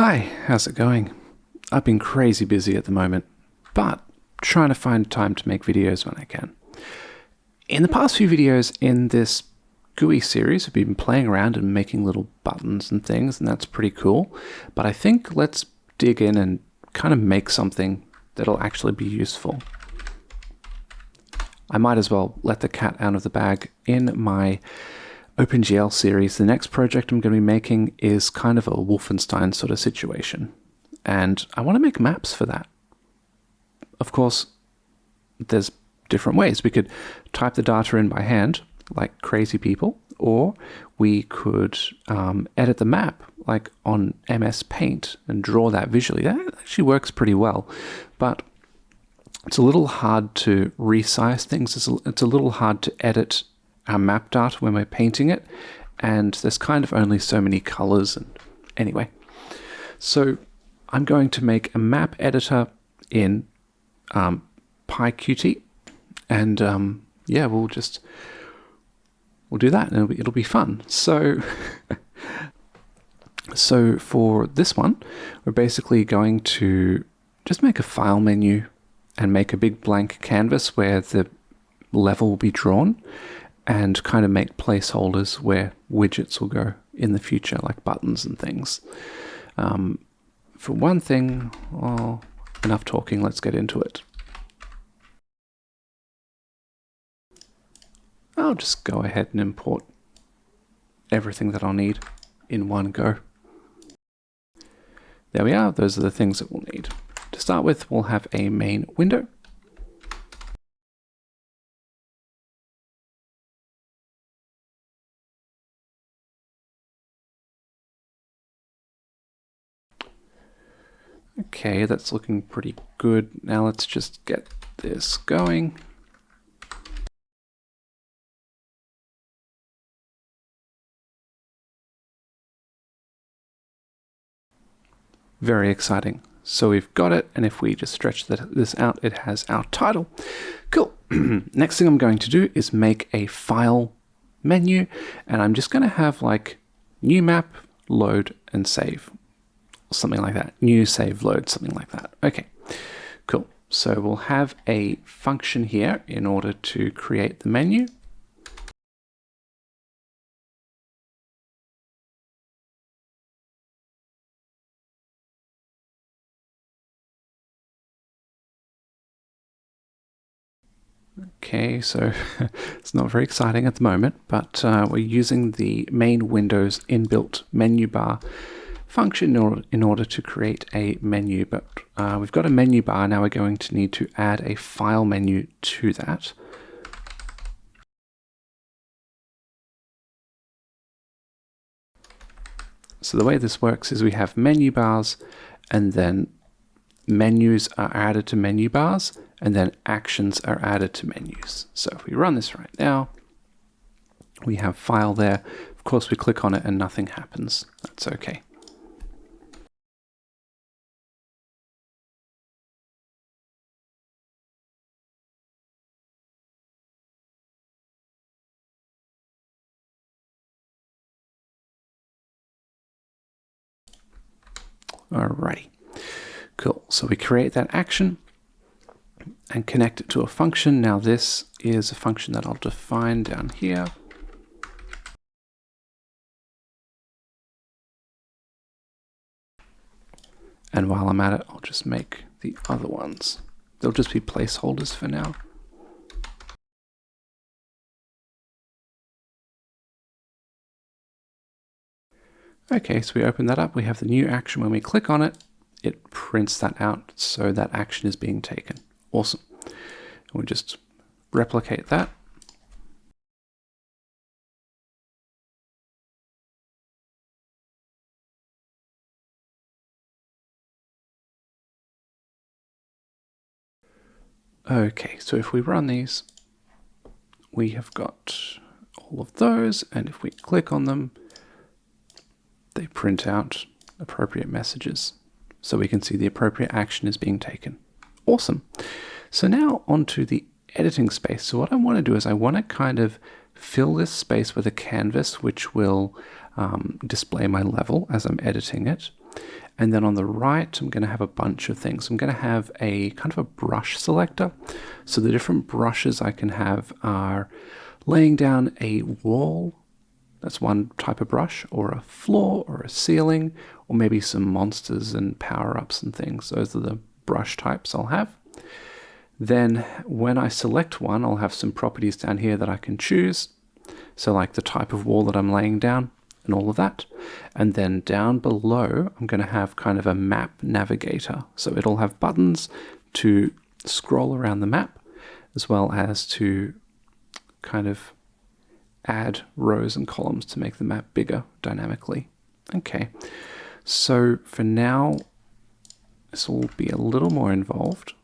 Hi, how's it going? I've been crazy busy at the moment, but trying to find time to make videos when I can. In the past few videos in this GUI series, we've been playing around and making little buttons and things, and that's pretty cool. But I think let's dig in and kind of make something that'll actually be useful. I might as well let the cat out of the bag. In my OpenGL series, the next project I'm going to be making is kind of a Wolfenstein sort of situation. And I want to make maps for that. Of course, there's different ways. We could type the data in by hand, like crazy people, or we could edit the map, like on MS Paint, and draw that visually. That actually works pretty well, but it's a little hard to resize things. It's a little hard to edit our map data when we're painting it, and there's kind of only so many colors. And anyway, so I'm going to make a map editor in PyQt, and yeah, we'll do that, and it'll be fun. So so for this one, we're basically going to just make a file menu and make a big blank canvas where the level will be drawn, and kind of make placeholders where widgets will go in the future, like buttons and things. For one thing, well, enough talking, let's get into it. I'll just go ahead and import everything that I'll need in one go. There we are, those are the things that we'll need. To start with, we'll have a main window. Okay, that's looking pretty good. Now let's just get this going. Very exciting. So we've got it, and if we just stretch this out, it has our title. Cool. Next thing I'm going to do is make a file menu, and I'm just going to have like new map, load, and save. Something like that. New, save, load, something like that. Okay, cool. So we'll have a function here in order to create the menu. Okay, so it's not very exciting at the moment, but we're using the main Windows inbuilt menu bar function in order to create a menu. But we've got a menu bar, now we're going to need to add a file menu to that. So the way this works is we have menu bars, and then menus are added to menu bars, and then actions are added to menus. So if we run this right now, we have file there. Of course, we click on it and nothing happens. That's okay. Alrighty, cool. So we create that action and connect it to a function. Now this is a function that I'll define down here. And while I'm at it, I'll just make the other ones. They'll just be placeholders for now. Okay, so we open that up. We have the new action. When we click on it, it prints that out, so that action is being taken. Awesome. And we'll just replicate that. Okay, so if we run these, we have got all of those, and if we click on them, they print out appropriate messages, so we can see the appropriate action is being taken. Awesome. So now onto the editing space. So what I want to do is I want to kind of fill this space with a canvas which will display my level as I'm editing it. And then on the right, I'm going to have a bunch of things. I'm going to have a kind of a brush selector. So the different brushes I can have are laying down a wall. That's one type of brush, or a floor, or a ceiling, or maybe some monsters and power-ups and things. Those are the brush types I'll have. Then when I select one, I'll have some properties down here that I can choose. So like the type of wall that I'm laying down and all of that. And then down below, I'm going to have kind of a map navigator. So it'll have buttons to scroll around the map, as well as to kind of add rows and columns to make the map bigger dynamically. Okay, so for now, this will be a little more involved.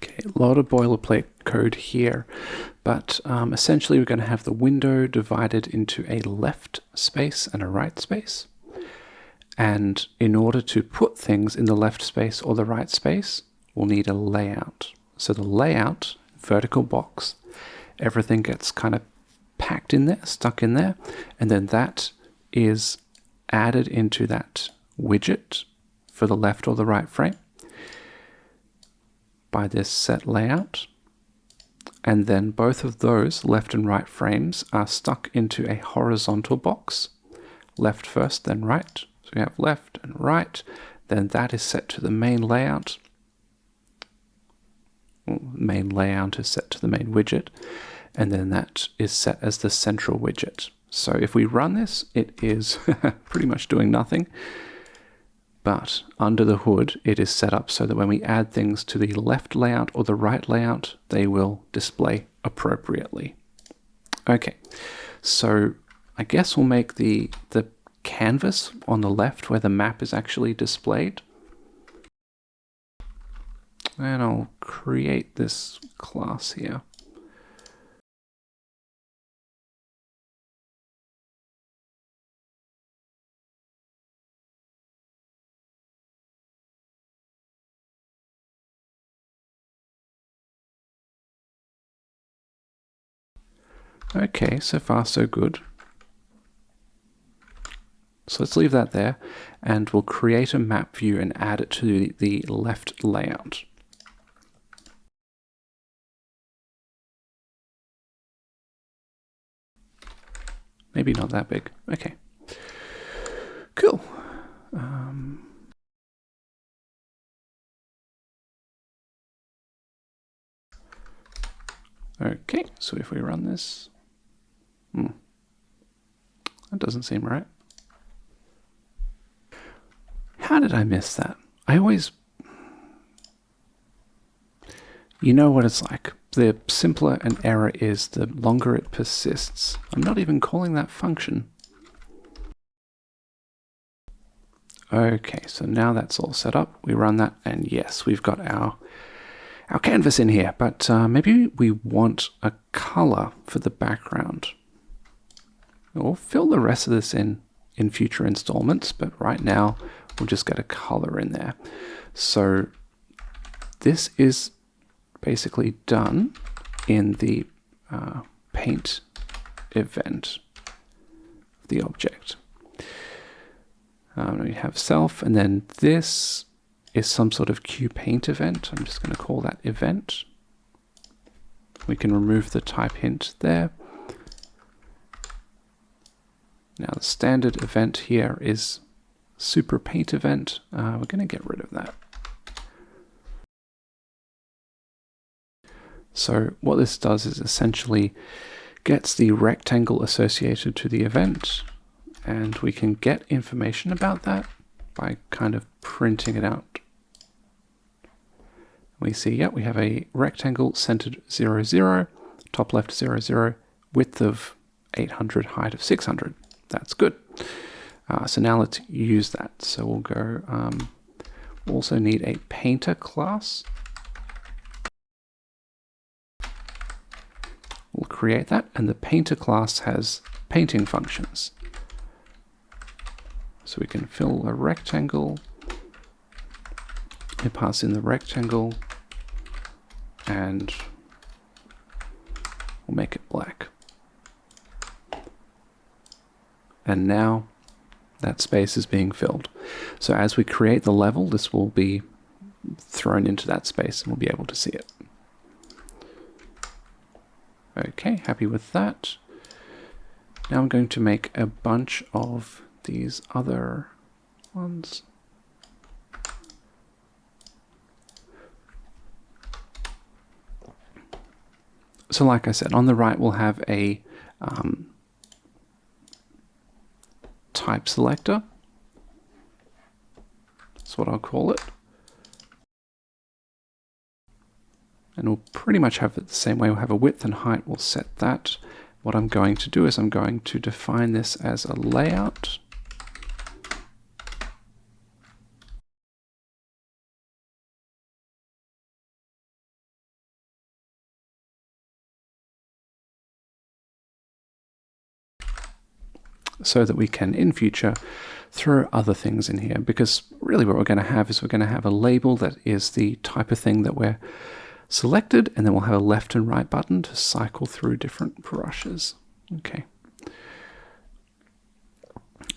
Okay, a lot of boilerplate code here, but essentially we're going to have the window divided into a left space and a right space. And in order to put things in the left space or the right space, we'll need a layout. So the layout, vertical box, everything gets kind of packed in there, stuck in there, and then that is added into that widget for the left or the right frame by this set layout. And then both of those left and right frames are stuck into a horizontal box, left first, then right. So we have left and right, then that is set to the main layout. Well, main layout is set to the main widget, and then that is set as the central widget. So if we run this, it is pretty much doing nothing. But under the hood, it is set up so that when we add things to the left layout or the right layout, they will display appropriately. Okay, so I guess we'll make the canvas on the left where the map is actually displayed. And I'll create this class here. Okay, so far so good. So let's leave that there, and we'll create a map view and add it to the left layout. Maybe not that big. Okay. Cool. Okay, so if we run this, that doesn't seem right. How did I miss that? I always... You know what it's like. The simpler an error is, the longer it persists. I'm not even calling that function. Okay, so now that's all set up. We run that, and yes, we've got our canvas in here, but maybe we want a color for the background. We'll fill the rest of this in future installments, but right now we'll just get a color in there. So this is basically done in the paint event of the object. We have self, and then this is some sort of QPaint event. I'm just going to call that event. We can remove the type hint there. Now the standard event here is super paint event. We're going to get rid of that. So what this does is essentially gets the rectangle associated to the event, and we can get information about that by kind of printing it out. We see, yeah, we have a rectangle centered 0, 0, top left 0, 0, width of 800, height of 600. That's good. So now let's use that. So we'll go, we'll also need a painter class. We'll create that, and the painter class has painting functions. So we can fill a rectangle, we pass in the rectangle, and we'll make it black. And now that space is being filled. So as we create the level, this will be thrown into that space and we'll be able to see it. Okay, happy with that. Now I'm going to make a bunch of these other ones. So like I said, on the right we'll have a type selector. That's what I'll call it. And we'll pretty much have it the same way. We'll have a width and height. We'll set that. What I'm going to do is I'm going to define this as a layout. So that we can, in future, throw other things in here. Because really what we're going to have is we're going to have a label that is the type of thing that we're selected, and then we'll have a left and right button to cycle through different brushes. Okay.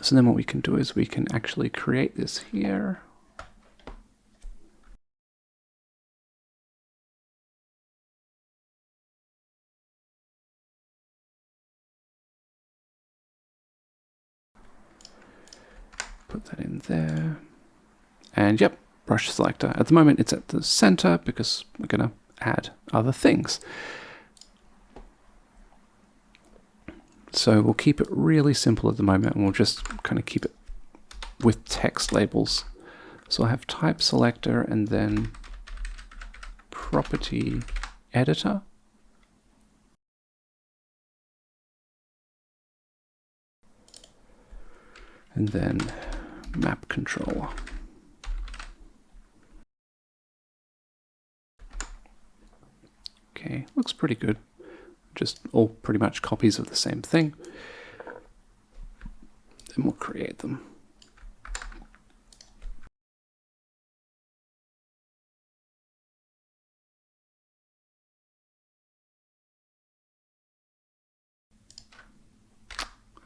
So then what we can do is we can actually create this here. Put that in there. And yep, brush selector. At the moment it's at the center because we're going to add other things. So we'll keep it really simple at the moment, and we'll just kind of keep it with text labels. So I have type selector and then property editor. And then map controller. Okay, looks pretty good. Just all pretty much copies of the same thing. Then we'll create them.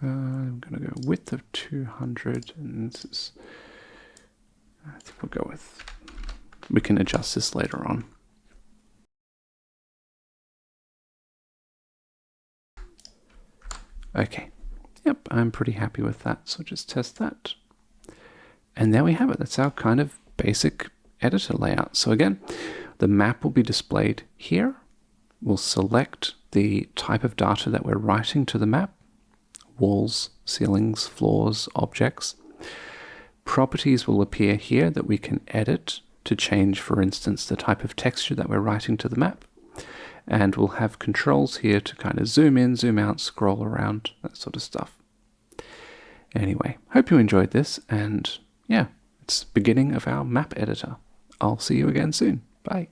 I'm going to go width of 200, and this is, I think we'll go with, we can adjust this later on. Okay, yep, I'm pretty happy with that, so just test that. And there we have it. That's our kind of basic editor layout. So again, the map will be displayed here. We'll select the type of data that we're writing to the map. Walls, ceilings, floors, objects. Properties will appear here that we can edit to change, for instance, the type of texture that we're writing to the map. And we'll have controls here to kind of zoom in, zoom out, scroll around, that sort of stuff. Anyway, hope you enjoyed this, and yeah, it's the beginning of our map editor. I'll see you again soon. Bye.